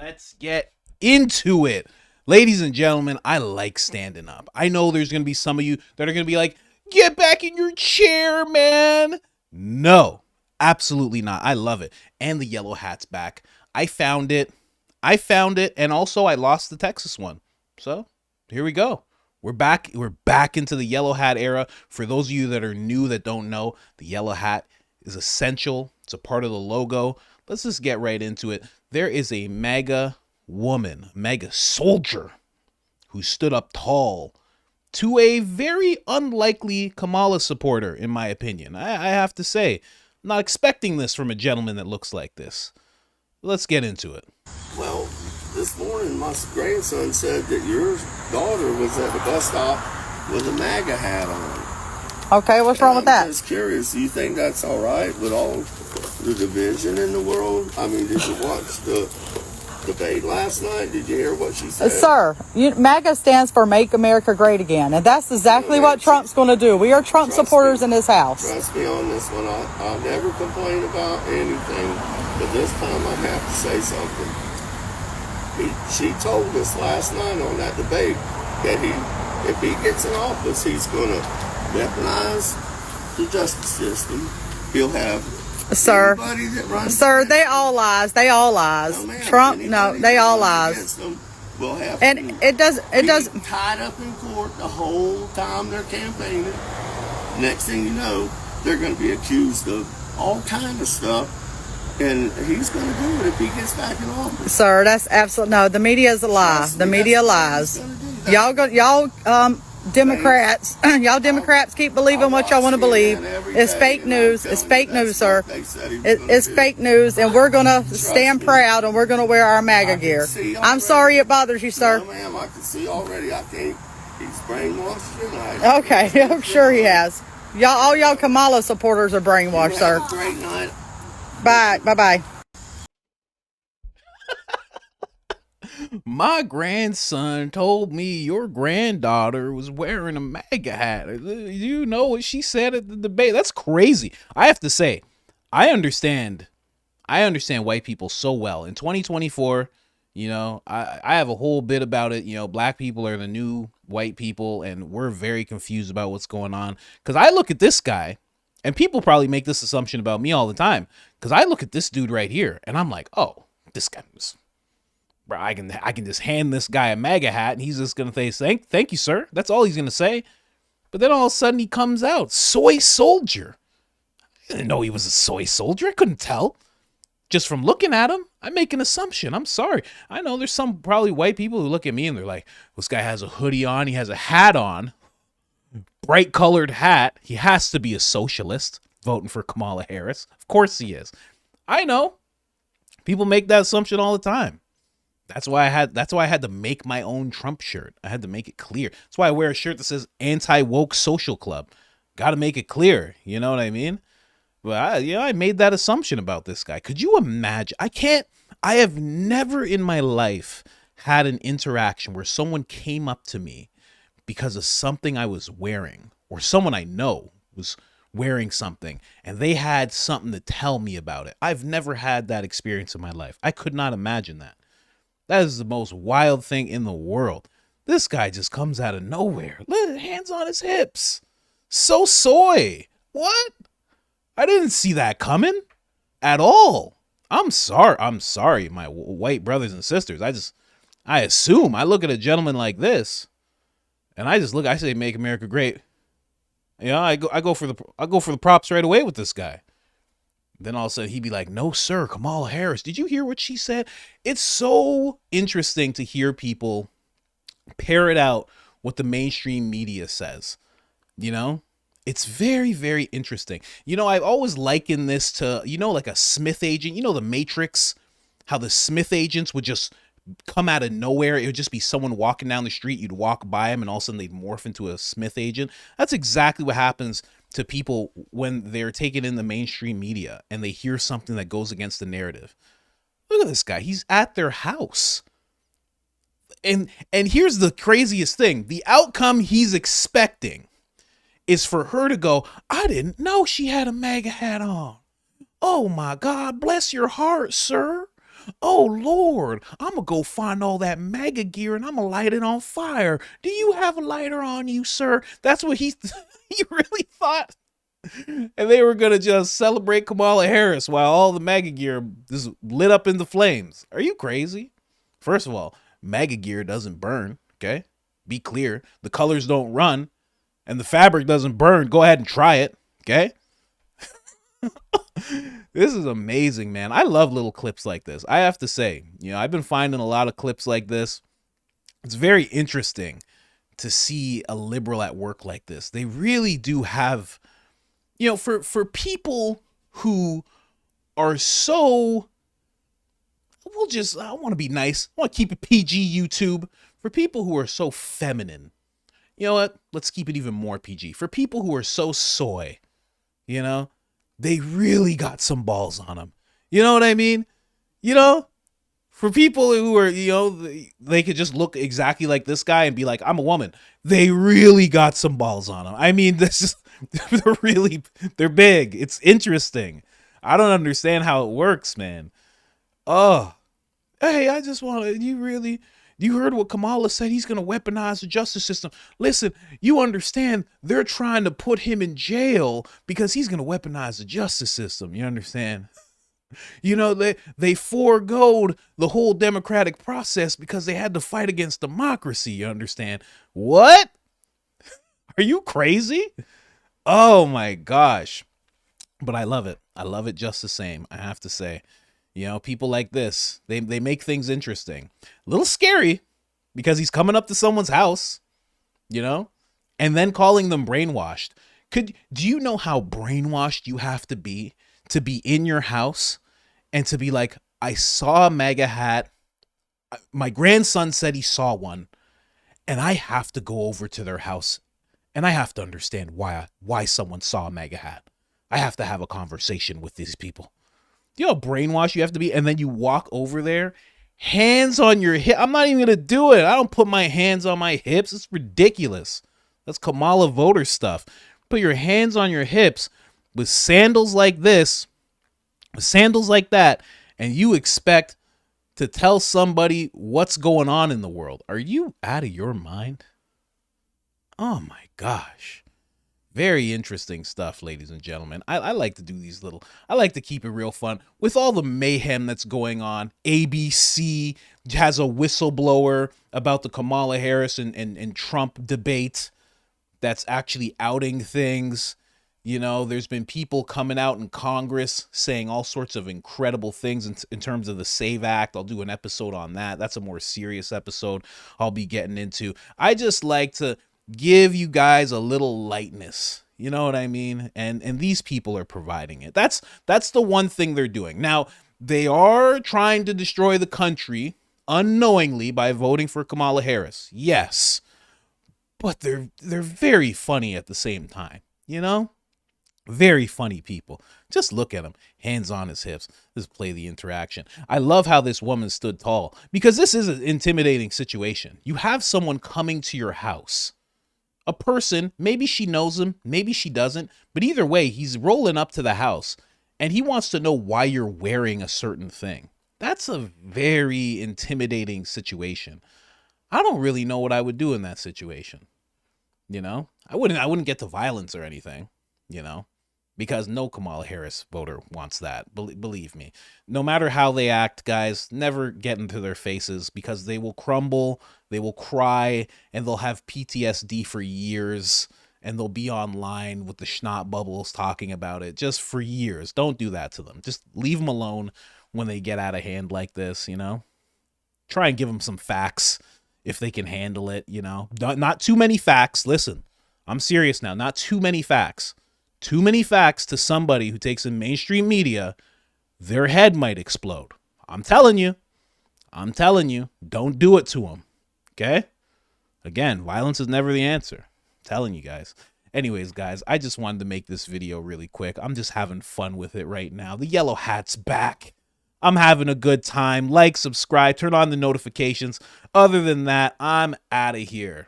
Let's get into it. Ladies and gentlemen, I like standing up. I know there's going to be some of you that are going to be like, get back in your chair, man. No, absolutely not. I love it. And the yellow hat's back. I found it. And also I lost the Texas one. So here we go. We're back. We're back into the yellow hat era. For those of you that are new that don't know, the yellow hat is essential. It's a part of the logo. Let's just get right into it. There is a MAGA woman, MAGA soldier, who stood up tall to a very unlikely Kamala supporter, in my opinion. I have to say, I'm not expecting this from a gentleman that looks like this. Let's get into it. Well, this morning my grandson said that your daughter was at the bus stop with a MAGA hat on. Okay, what's wrong with that? I'm just curious, do you think that's all right with all the division in the world? I mean, did you watch the debate last night? Did you hear what she said? Sir, MAGA stands for Make America Great Again, and that's exactly what Trump's going to do. We are Trump supporters in this house. Trust me on this one. I'll never complain about anything, but this time I have to say something. She told us last night on that debate that if he gets in office, he's going to weaponize the justice system. He'll have anybody that runs. Sir, they all lies. They all lies. No, Trump, no, they all lies. Will have And it does tied up in court the whole time they're campaigning. Next thing you know, they're going to be accused of all kind of stuff. And he's going to do it if he gets back in office. Sir, that's absolutely no. The media is a lie. The media lies. Y'all Democrats, y'all Democrats keep believing what y'all want to believe. It's fake news. It's fake news, sir. It's fake news, and we're gonna stand proud, and we're gonna wear our MAGA gear. I'm sorry it bothers you, sir. No, ma'am, I can see already. I think he's brainwashed tonight. Okay, I'm sure he has. All y'all Kamala supporters are brainwashed, sir. Have a great night. Bye. My grandson told me your granddaughter was wearing a MAGA hat. You know what she said at the debate? That's crazy. I have to say, I understand white people so well. In 2024, I have a whole bit about it. Black people are the new white people, and we're very confused about what's going on. Because I look at this guy, and people probably make this assumption about me all the time. Because I look at this dude right here, and I'm like, oh, this guy was... Bro, I can just hand this guy a MAGA hat, and he's just going to say, thank you, sir. That's all he's going to say. But then all of a sudden he comes out, soy soldier. I didn't know he was a soy soldier. I couldn't tell. Just from looking at him, I make an assumption. I'm sorry. I know there's some probably white people who look at me and they're like, this guy has a hoodie on. He has a hat on. Bright colored hat. He has to be a socialist voting for Kamala Harris. Of course he is. I know. People make that assumption all the time. That's why I had to make my own Trump shirt. I had to make it clear. That's why I wear a shirt that says anti-woke social club. Got to make it clear. You know what I mean? But I made that assumption about this guy. Could you imagine? I have never in my life had an interaction where someone came up to me because of something I was wearing, or someone I know was wearing something, and they had something to tell me about it. I've never had that experience in my life. I could not imagine that. That is the most wild thing in the world. This guy just comes out of nowhere. Hands on his hips. So soy. What? I didn't see that coming at all. I'm sorry, my white brothers and sisters. I assume. I look at a gentleman like this, and I say, make America great. I go for the props right away with this guy. Then all of a sudden he'd be like, no, sir, Kamala Harris. Did you hear what she said? It's so interesting to hear people parrot out what the mainstream media says. It's very, very interesting. I've always likened this to, like a Smith agent. The Matrix, how the Smith agents would just come out of nowhere. It would just be someone walking down the street. You'd walk by them and all of a sudden they'd morph into a Smith agent. That's exactly what happens to people when they're taken in the mainstream media and they hear something that goes against the narrative. Look at this guy. He's at their house. And here's the craziest thing. The outcome he's expecting is for her to go, I didn't know she had a MAGA hat on. Oh my God, bless your heart, sir. Oh, Lord, I'm going to go find all that MAGA gear and I'm going to light it on fire. Do you have a lighter on you, sir? That's what he really thought. And they were going to just celebrate Kamala Harris while all the MAGA gear is lit up in the flames. Are you crazy? First of all, MAGA gear doesn't burn, okay? Be clear. The colors don't run and the fabric doesn't burn. Go ahead and try it, okay? This is amazing, man. I love little clips like this. I have to say, I've been finding a lot of clips like this. It's very interesting to see a liberal at work like this. They really do have, for people who are so, I want to be nice. I want to keep it PG, YouTube. For people who are so feminine, you know what? Let's keep it even more PG. For people who are so soy, they really got some balls on them. You know what I mean? For people who are, they could just look exactly like this guy and be like, I'm a woman. They really got some balls on them. I mean, they're big. It's interesting. I don't understand how it works, man. Oh, hey, I just want to, you heard what Kamala said? He's going to weaponize the justice system. Listen, you understand they're trying to put him in jail because he's going to weaponize the justice system. You understand? They foregoed the whole democratic process because they had to fight against democracy. You understand? What? Are you crazy? Oh my gosh. But I love it. I love it just the same. I have to say. People like this, they make things interesting. A little scary because he's coming up to someone's house, and then calling them brainwashed. Do you know how brainwashed you have to be in your house and to be like, I saw a MAGA hat. My grandson said he saw one, and I have to go over to their house and I have to understand why someone saw a MAGA hat. I have to have a conversation with these people. You know how brainwashed you have to be? And then you walk over there, hands on your hip. I'm not even going to do it. I don't put my hands on my hips. It's ridiculous. That's Kamala voter stuff. Put your hands on your hips with sandals like this, with sandals like that, and you expect to tell somebody what's going on in the world. Are you out of your mind? Oh my gosh. Very interesting stuff, ladies and gentlemen. I like to do these I like to keep it real fun with all the mayhem that's going on. ABC has a whistleblower about the Kamala Harris and Trump debate that's actually outing things. There's been people coming out in Congress saying all sorts of incredible things in terms of the SAVE Act. I'll do an episode on that. That's a more serious episode I'll be getting into. I just like to give you guys a little lightness. You know what I mean? And these people are providing it. That's the one thing they're doing. Now, they are trying to destroy the country unknowingly by voting for Kamala Harris. Yes. But they're very funny at the same time, Very funny people. Just look at him. Hands on his hips. Just play the interaction. I love how this woman stood tall because this is an intimidating situation. You have someone coming to your house. A person, maybe she knows him, maybe she doesn't, but either way, he's rolling up to the house and he wants to know why you're wearing a certain thing. That's a very intimidating situation. I don't really know what I would do in that situation. I wouldn't get to violence or anything, because no Kamala Harris voter wants that. Believe me, no matter how they act, guys, never get into their faces because they will crumble, they will cry, and they'll have PTSD for years, and they'll be online with the schnot bubbles talking about it just for years. Don't do that to them. Just leave them alone when they get out of hand like this, Try and give them some facts if they can handle it, Not too many facts. Listen, I'm serious now. Not too many facts. Too many facts to somebody who takes in mainstream media, their head might explode. I'm telling you, don't do it to them. Okay? Again, violence is never the answer. I'm telling you guys. Anyways, guys, I just wanted to make this video really quick. I'm just having fun with it right now. The yellow hat's back. I'm having a good time. Like, subscribe, turn on the notifications. Other than that, I'm out of here.